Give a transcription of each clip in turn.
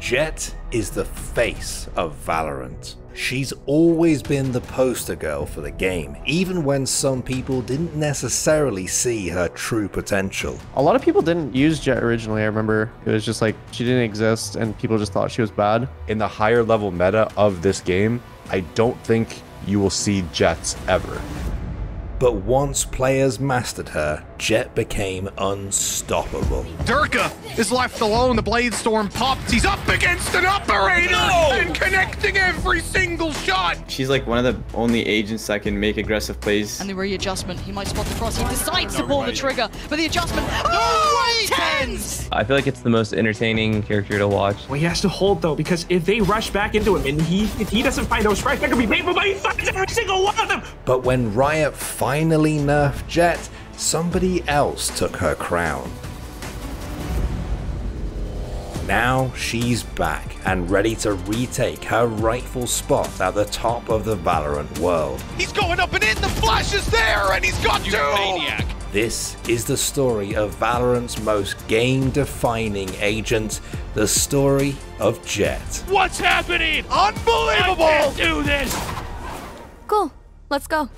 Jett is the face of Valorant. She's always been the poster girl for the game, even when some people didn't necessarily see her true potential. A lot of people didn't use Jett originally. I remember it was just like she didn't exist and people just thought she was bad. In the higher level meta of this game, I don't think you will see Jetts ever. But once players mastered her, Jett became unstoppable. Durka is left alone. The Blade Storm pops. He's up against an operator and connecting every single shot. She's like one of the only agents that can make aggressive plays. And the readjustment, he might spot the cross. He decides to pull the trigger, but the adjustment, oh, tense! I feel like it's the most entertaining character to watch. Well, he has to hold though, because if they rush back into him and if he doesn't find those strikes, they're gonna be painful, but he finds every single one of them. But when Riot finally nerfed Jett, somebody else took her crown. Now she's back and ready to retake her rightful spot at the top of the Valorant world. He's going up and in. The flash is there, and he's got two. Maniac. This is the story of Valorant's most game-defining agent, the story of Jett. What's happening? Unbelievable! I can't do this. Cool. Let's go.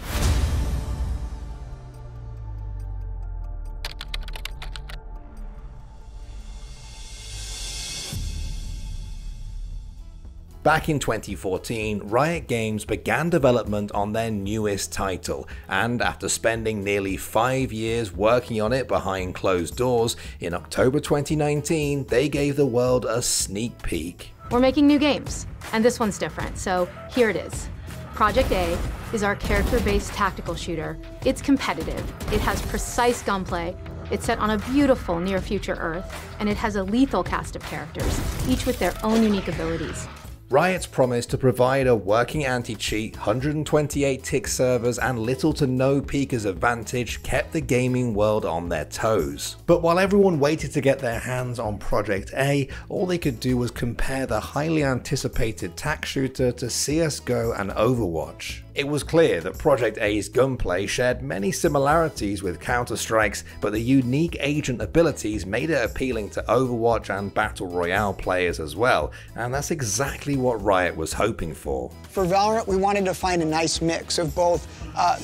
Back in 2014, Riot Games began development on their newest title, and after spending nearly 5 years working on it behind closed doors, in October 2019, they gave the world a sneak peek. We're making new games, and this one's different, so here it is. Project A is our character-based tactical shooter. It's competitive, it has precise gunplay, it's set on a beautiful near-future Earth, and it has a lethal cast of characters, each with their own unique abilities. Riot's promise to provide a working anti-cheat, 128 tick servers and little to no peekers advantage kept the gaming world on their toes. But while everyone waited to get their hands on Project A, all they could do was compare the highly anticipated tac shooter to CSGO and Overwatch. It was clear that Project A's gunplay shared many similarities with Counter-Strike's, but the unique agent abilities made it appealing to Overwatch and Battle Royale players as well, and that's exactly what Riot was hoping for. For Valorant, we wanted to find a nice mix of both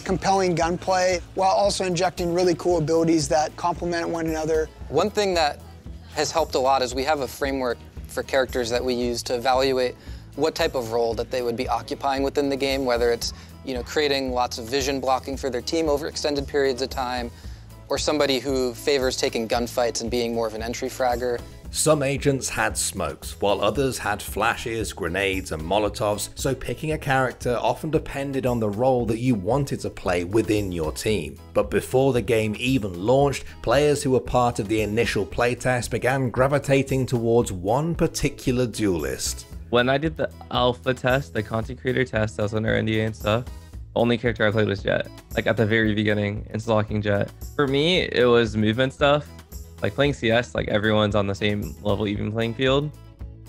compelling gunplay while also injecting really cool abilities that complement one another. One thing that has helped a lot is we have a framework for characters that we use to evaluate what type of role that they would be occupying within the game, whether it's creating lots of vision blocking for their team over extended periods of time, or somebody who favors taking gunfights and being more of an entry fragger. Some agents had smokes, while others had flashes, grenades, and molotovs, so picking a character often depended on the role that you wanted to play within your team. But before the game even launched, players who were part of the initial playtest began gravitating towards one particular duelist. When I did the alpha test, the content creator test, I was under NDA and stuff, the only character I played was Jett. Like at the very beginning, installing Jett. For me, it was movement stuff. Like playing CS, like everyone's on the same level, even playing field.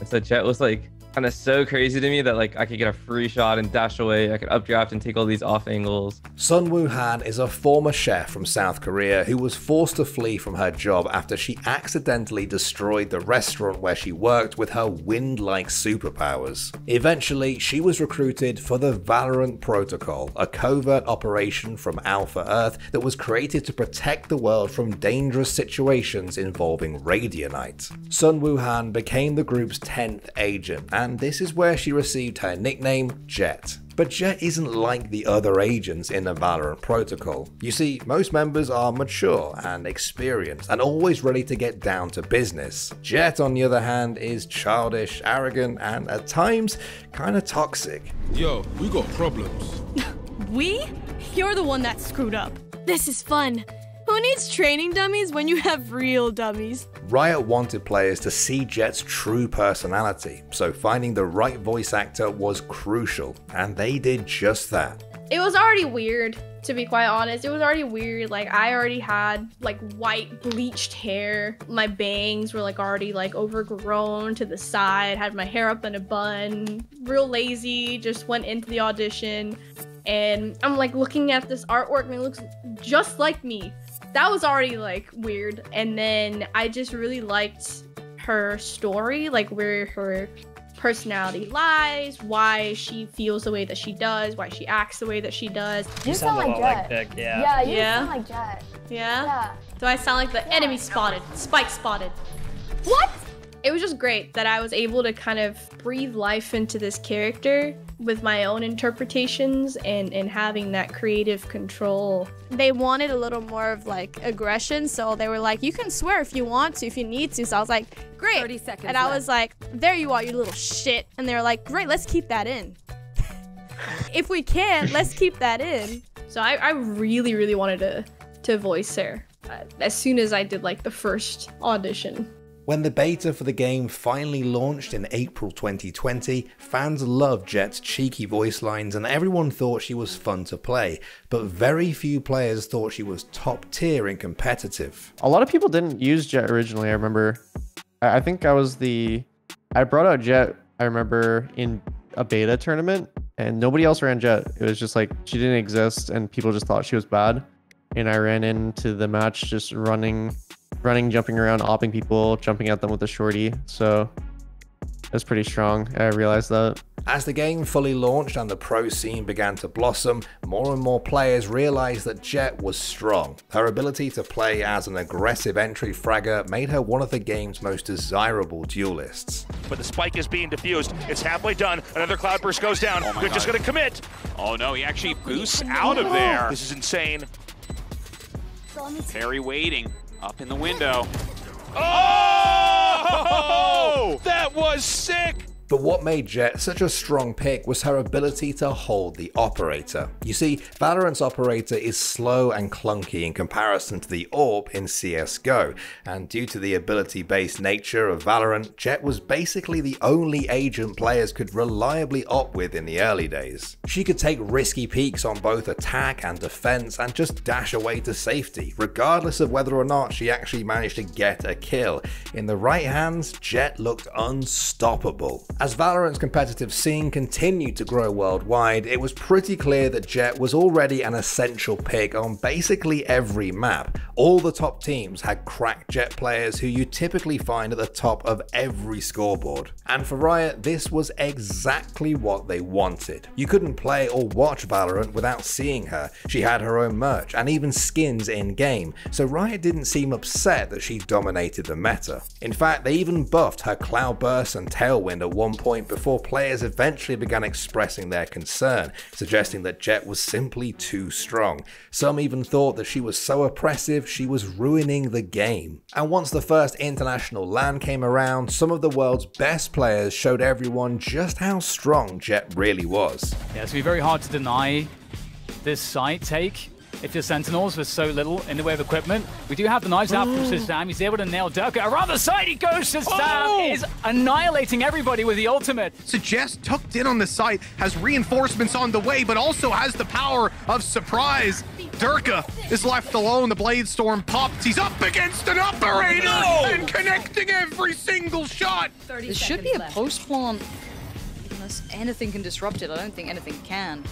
And so Jett was like kind of so crazy to me that like I could get a free shot and dash away. I could updraft and take all these off angles. Sun Woo-han is a former chef from South Korea who was forced to flee from her job after she accidentally destroyed the restaurant where she worked with her wind-like superpowers. Eventually, she was recruited for the Valorant Protocol, a covert operation from Alpha Earth that was created to protect the world from dangerous situations involving radionite. Sun Woo-han became the group's 10th agent, and this is where she received her nickname, Jett. But Jett isn't like the other agents in the Valorant Protocol. You see, most members are mature and experienced and always ready to get down to business. Jett, on the other hand, is childish, arrogant, and at times kinda toxic. Yo, we got problems. We? You're the one that screwed up. This is fun. Who needs training dummies when you have real dummies? Riot wanted players to see Jett's true personality, so finding the right voice actor was crucial, and they did just that. It was already weird, to be quite honest. It was already weird. Like, I already had like white bleached hair. My bangs were like already like overgrown to the side, had my hair up in a bun, real lazy, just went into the audition. And I'm like looking at this artwork and it looks just like me. That was already like weird. And then I just really liked her story, like where her personality lies, why she feels the way that she does, why she acts the way that she does. You sound like Jett. Vic, yeah. Yeah, you sound like Jett. Yeah? Do I sound like the enemy spotted? Spike spotted. What? It was just great that I was able to kind of breathe life into this character with my own interpretations and having that creative control. They wanted a little more of like aggression, so they were like, you can swear if you want to, if you need to. So I was like, great. 30 seconds and I left. was like, there you are, you little shit. And they were like, great, let's keep that in. If we can, let's keep that in. So I really, really wanted to voice her as soon as I did like the first audition. When the beta for the game finally launched in April 2020, fans loved Jett's cheeky voice lines and everyone thought she was fun to play, but very few players thought she was top tier and competitive. A lot of people didn't use Jett originally, I remember. I think I brought out Jett, I remember, in a beta tournament, and nobody else ran Jett. It was just like, she didn't exist and people just thought she was bad. And I ran into the match just running, jumping around, opping people, jumping at them with a shorty. So it was pretty strong. I realized that. As the game fully launched and the pro scene began to blossom, more and more players realized that Jett was strong. Her ability to play as an aggressive entry fragger made her one of the game's most desirable duelists. But the spike is being diffused. It's halfway done. Another cloudburst goes down. They're just going to commit. Oh no, he actually boosts out of there. This is insane. Fahey waiting up in the window. Oh! That was sick! But what made Jett such a strong pick was her ability to hold the operator. You see, Valorant's operator is slow and clunky in comparison to the AWP in CSGO, and due to the ability-based nature of Valorant, Jett was basically the only agent players could reliably op with in the early days. She could take risky peeks on both attack and defense and just dash away to safety, regardless of whether or not she actually managed to get a kill. In the right hands, Jett looked unstoppable. As Valorant's competitive scene continued to grow worldwide, it was pretty clear that Jett was already an essential pick on basically every map. All the top teams had cracked Jett players who you typically find at the top of every scoreboard. And for Riot, this was exactly what they wanted. You couldn't play or watch Valorant without seeing her. She had her own merch and even skins in-game, so Riot didn't seem upset that she dominated the meta. In fact, they even buffed her Cloudburst and Tailwind at one point before players eventually began expressing their concern, suggesting that Jett was simply too strong. Some even thought that she was so oppressive she was ruining the game. And once the first international LAN came around, some of the world's best players showed everyone just how strong Jett really was. Yeah, it's going to be very hard to deny this site take if your Sentinels with so little in the way of equipment. We do have the knives out from Systam. He's able to nail Durka. Around the side he goes. Systam is annihilating everybody with the ultimate. So Jess tucked in on the site, has reinforcements on the way, but also has the power of surprise. Durka is left alone. The Blade Storm pops. He's up against an operator and connecting every single shot. There should be a post plant. Unless anything can disrupt it, I don't think anything can.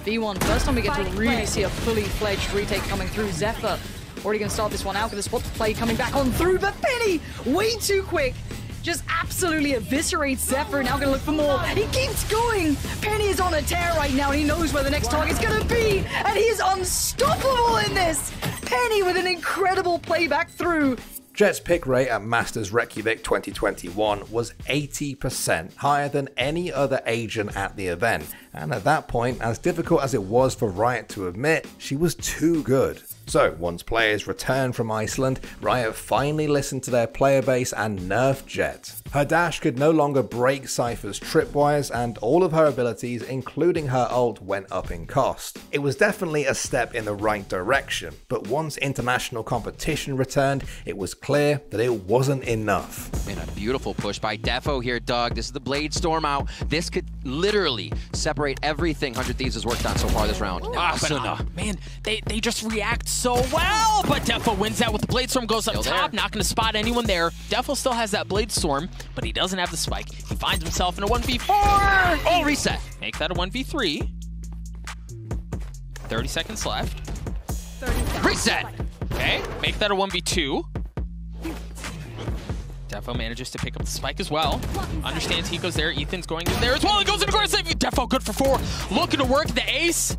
V1, first time we get to really see a fully fledged retake coming through. Zephyr already going to start this one out with a spot to play coming back on through, but Penny, way too quick. Just absolutely eviscerates Zephyr. Now going to look for more. He keeps going. Penny is on a tear right now, and he knows where the next target's going to be. And he is unstoppable in this. Penny with an incredible playback through. Jett's pick rate at Masters Reykjavik 2021 was 80%, higher than any other agent at the event, and at that point, as difficult as it was for Riot to admit, she was too good. So, once players returned from Iceland, Riot finally listened to their player base and nerfed Jett. Her dash could no longer break Cypher's tripwires, and all of her abilities, including her ult, went up in cost. It was definitely a step in the right direction, but once international competition returned, it was clear that it wasn't enough. Man, a beautiful push by Defo here, Doug. This is the Blade Storm out. This could literally separate everything 100 Thieves has worked on so far this round. Man, they just react so well, but Defo wins that with the Blade Storm, goes up top, not going to spot anyone there. Defo still has that Blade Storm, but he doesn't have the spike. He finds himself in a 1v4. Oh, reset. Make that a 1v3. 30 seconds left. 30 seconds. Reset. Okay, make that a 1v2. Defo Defo manages to pick up the spike as well. Understands he goes there. Ethan's going in there as well. He goes in aggressive. Defo good for 4. Looking to work the ace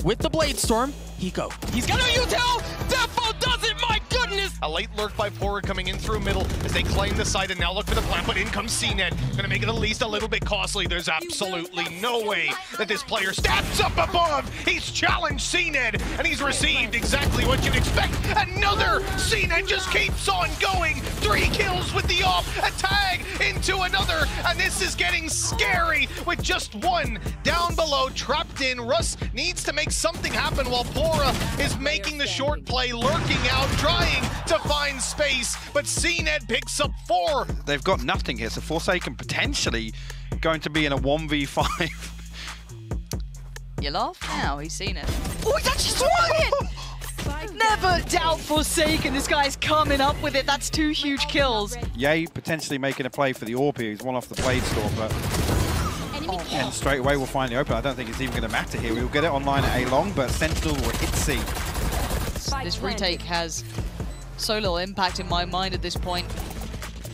with the Blade Storm. Hiko. He's got a util. Defo does it. My goodness. A late lurk by Pora coming in through middle as they claim the site and now look for the plant, but in comes CNED. Gonna make it at least a little bit costly. There's absolutely no way that this player steps up above. He's challenged CNED and he's received exactly what you'd expect. Another CNED just keeps on going. 3 kills with the off, a tag into another, and this is getting scary with just 1 down below, trapped in. Russ needs to make something happen while Pora is making the short play, lurking out, trying to find space, but CNED picks up 4. They've got nothing here, so Forsaken potentially going to be in a 1v5. You laugh now, he's seen it. Oh, he's actually swung it! Never doubt Forsaken, this guy's coming up with it, that's 2 huge kills. Yay, potentially making a play for the Orb here, he's one off the Blade Storm, but... And straight away we'll find the open. I don't think it's even going to matter here. We'll get it online at A long, but Sentinel will hit C. This retake has so little impact in my mind at this point.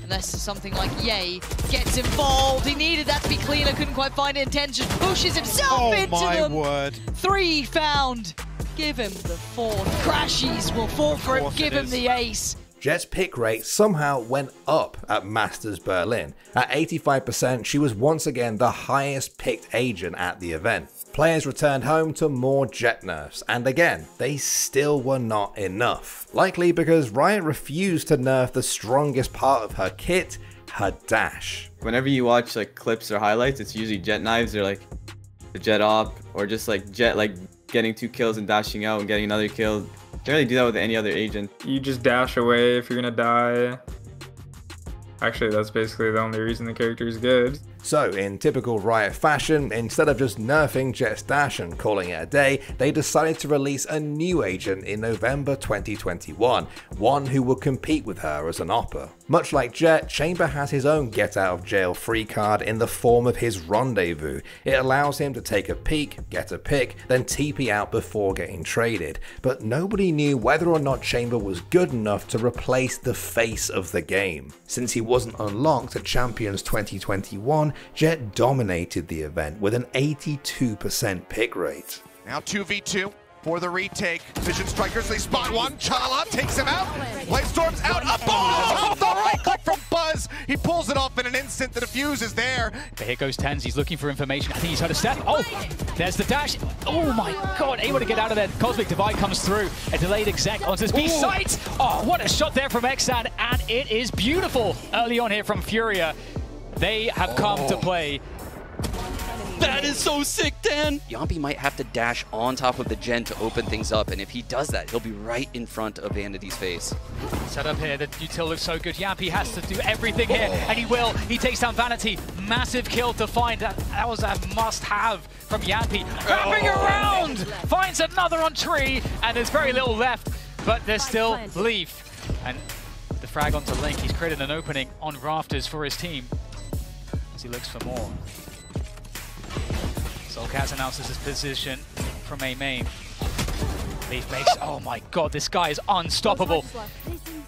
Unless something like Yay gets involved. He needed that to be cleaner, couldn't quite find it. Intense just pushes himself into them. Oh my word. 3 found. Give him the 4. Crashies will fall for it. Give him the ace. Jett's pick rate somehow went up at Masters Berlin. At 85%, she was once again the highest picked agent at the event. Players returned home to more Jett nerfs, and again, they still were not enough. Likely because Riot refused to nerf the strongest part of her kit, her dash. Whenever you watch like clips or highlights, it's usually Jett knives or like the Jett op, or just like Jett like getting 2 kills and dashing out and getting another kill. Can't really do that with any other agent. You just dash away if you're gonna die. Actually, that's basically the only reason the character is good. So, in typical Riot fashion, instead of just nerfing Jett's dash and calling it a day, they decided to release a new agent in November 2021, one who would compete with her as an opper. Much like Jett, Chamber has his own get out of jail free card in the form of his Rendezvous. It allows him to take a peek, get a pick, then TP out before getting traded. But nobody knew whether or not Chamber was good enough to replace the face of the game. Since he wasn't unlocked at Champions 2021, Jett dominated the event with an 82% pick rate. Now 2v2 for the retake. Vision Strikers, they spot one. Chala takes him out. Blade Storm's out. A ball! The right click from Buzz. He pulls it off in an instant. The defuse is there. But here goes Tens. He's looking for information. I think he's heard a step. Oh, there's the dash. Oh my god, able to get out of there. Cosmic Divide comes through. A delayed exec onto this B site. Oh, what a shot there from Exad. And it is beautiful early on here from Furia. They have come to play. That is so sick, Dan! Yampi might have to dash on top of the gen to open things up, and if he does that, he'll be right in front of Vanity's face. Set up here, the util looks so good. Yampi has to do everything here, and he will. He takes down Vanity. Massive kill to find. That was a must-have from Yampi. Wrapping around! Finds another on tree, and there's very little left, but there's still Leaf. And the frag onto Link. He's created an opening on rafters for his team as he looks for more. Solkaz announces his position from A main. Leaf makes, oh my god, this guy is unstoppable.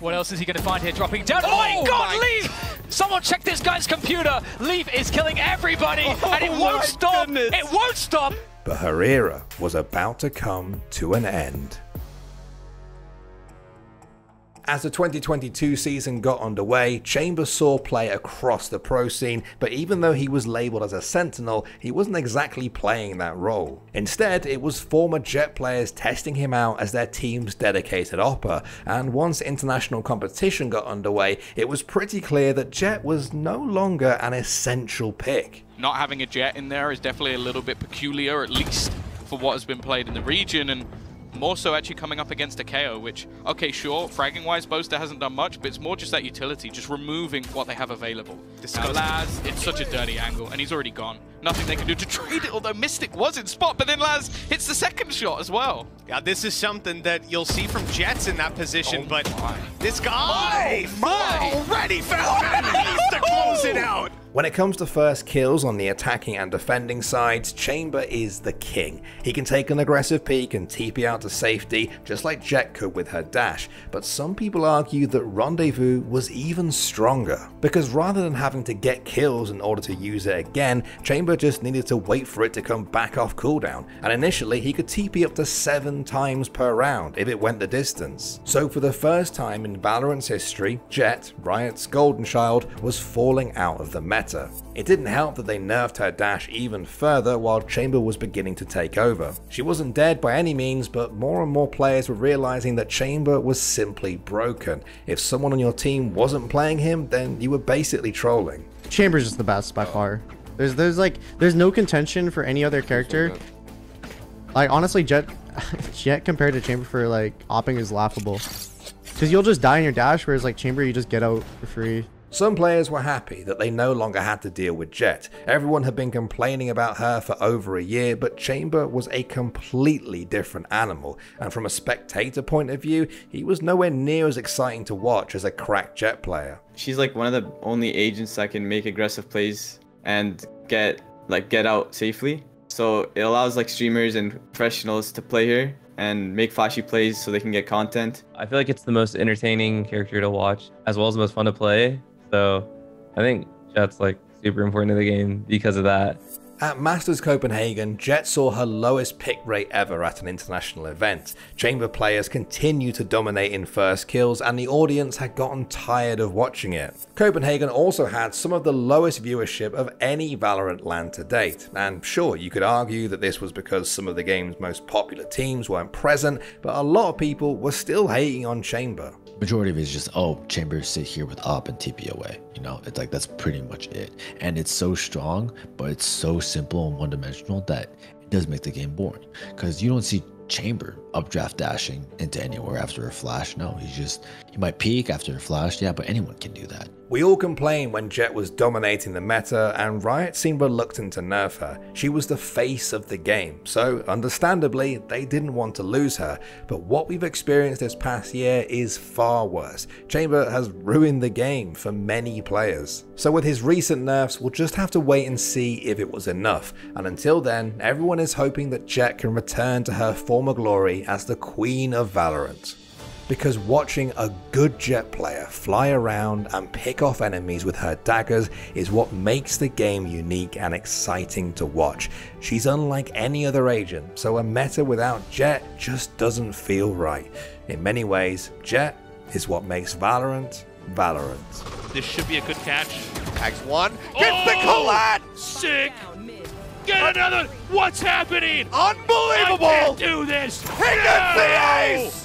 What else is he going to find here? Dropping down. Oh my god, Leaf! Someone check this guy's computer. Leaf is killing everybody, and it won't stop. It won't stop. But her era was about to come to an end. As the 2022 season got underway, Chamber saw play across the pro scene, but even though he was labelled as a Sentinel, he wasn't exactly playing that role. Instead, it was former Jett players testing him out as their team's dedicated opper, and once international competition got underway, it was pretty clear that Jett was no longer an essential pick. Not having a Jett in there is definitely a little bit peculiar, at least for what has been played in the region, and more so actually coming up against a KO, which, okay, sure, fragging-wise, Boaster hasn't done much, but it's more just that utility, just removing what they have available. Now, Laz, it's such a dirty angle, and he's already gone. Nothing they can do to trade it, although Mystic was in spot, but then Laz hits the second shot as well. Yeah, this is something that you'll see from Jets in that position, but this guy already found it. He needs to close it out. When it comes to first kills on the attacking and defending sides, Chamber is the king. He can take an aggressive peek and TP out to safety, just like Jett could with her dash, but some people argue that Rendezvous was even stronger, because rather than having to get kills in order to use it again, Chamber just needed to wait for it to come back off cooldown, and initially he could TP up to 7 times per round if it went the distance. So for the first time in Valorant's history, Jett, Riot's golden child, was falling out of the meta. It didn't help that they nerfed her dash even further while Chamber was beginning to take over. She wasn't dead by any means, but more and more players were realizing that Chamber was simply broken. If someone on your team wasn't playing him, then you were basically trolling. Chamber's just the best by far. There's no contention for any other character. Like honestly, Jett compared to Chamber for like opping is laughable. Because you'll just die in your dash, whereas like Chamber you just get out for free. Some players were happy that they no longer had to deal with Jett. Everyone had been complaining about her for over a year, but Chamber was a completely different animal, and from a spectator point of view, he was nowhere near as exciting to watch as a cracked Jett player. She's like one of the only agents that can make aggressive plays and get out safely. So it allows like streamers and professionals to play her and make flashy plays so they can get content. I feel like it's the most entertaining character to watch, as well as the most fun to play. So I think Jett's like super important to the game because of that. At Masters Copenhagen, Jett saw her lowest pick rate ever at an international event. Chamber players continue to dominate in first kills, and the audience had gotten tired of watching it. Copenhagen also had some of the lowest viewership of any Valorant LAN to date, and sure, you could argue that this was because some of the game's most popular teams weren't present, but a lot of people were still hating on Chamber. Majority of it is just, oh, Chamber sit here with op and TP away. You know, it's like that's pretty much it. And it's so strong, but it's so simple and one-dimensional that it does make the game boring. Because you don't see Chamber updraft dashing into anywhere after a flash. No, he might peek after a flash, yeah, but anyone can do that. We all complained when Jett was dominating the meta, and Riot seemed reluctant to nerf her. She was the face of the game, so understandably, they didn't want to lose her. But what we've experienced this past year is far worse. Chamber has ruined the game for many players. So with his recent nerfs, we'll just have to wait and see if it was enough. And until then, everyone is hoping that Jett can return to her former glory as the Queen of Valorant. Because watching a good Jett player fly around and pick off enemies with her daggers is what makes the game unique and exciting to watch. She's unlike any other agent, so a meta without Jett just doesn't feel right. In many ways, Jett is what makes Valorant, Valorant. This should be a good catch. Tags one, gets the collat! Sick! Get another! What's happening? Unbelievable! I can't do this! He gets the ace!